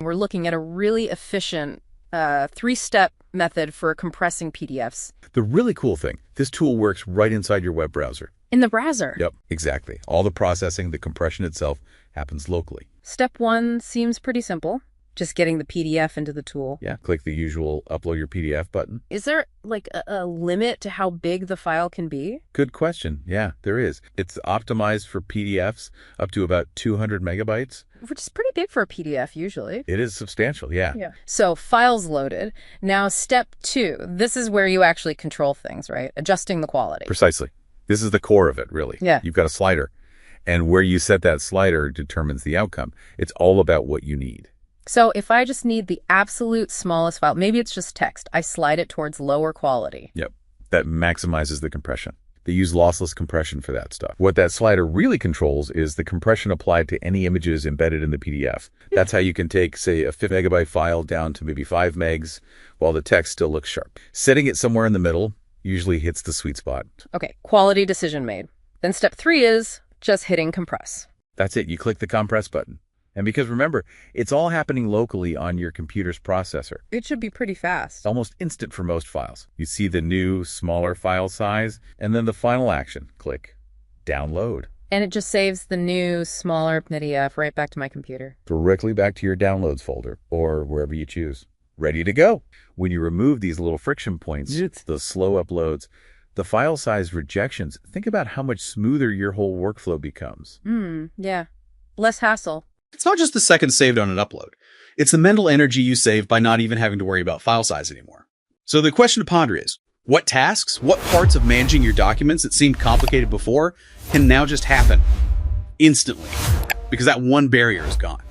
we're looking at a really efficient three-step method for compressing PDFs. The really cool thing, this tool works right inside your web browser. In the browser? Yep, exactly. All the processing, the compression itself, happens locally. Step 1 seems pretty simple. Just getting the PDF into the tool. Yeah, click the usual upload your PDF button. Is there like a limit to how big the file can be? Good question. Yeah, there is. It's optimized for PDFs up to about 200 megabytes. Which is pretty big for a PDF usually. It is substantial, yeah. So files loaded. Now step 2, this is where you actually control things, right? Adjusting the quality. Precisely. This is the core of it, really. Yeah. You've got a slider, and where you set that slider determines the outcome. It's all about what you need. So if I just need the absolute smallest file, maybe it's just text, I slide it towards lower quality. Yep. That maximizes the compression. They use lossless compression for that stuff. What that slider really controls is the compression applied to any images embedded in the PDF. That's how you can take, say, a 50 megabyte file down to maybe 5 megs while the text still looks sharp. Setting it somewhere in the middle usually hits the sweet spot. Okay, quality decision made. Then step 3 is just hitting compress. That's it. You click the compress button. And because remember, it's all happening locally on your computer's processor. It should be pretty fast. It's almost instant for most files. You see the new, smaller file size, and then the final action. Click download. And it just saves the new, smaller PDF right back to my computer. Directly back to your downloads folder, or wherever you choose. Ready to go. When you remove these little friction points, the slow uploads, the file size rejections, think about how much smoother your whole workflow becomes. Yeah. Less hassle. It's not just the seconds saved on an upload. It's the mental energy you save by not even having to worry about file size anymore. So the question to ponder is, what tasks, what parts of managing your documents that seemed complicated before can now just happen instantly? Because that one barrier is gone.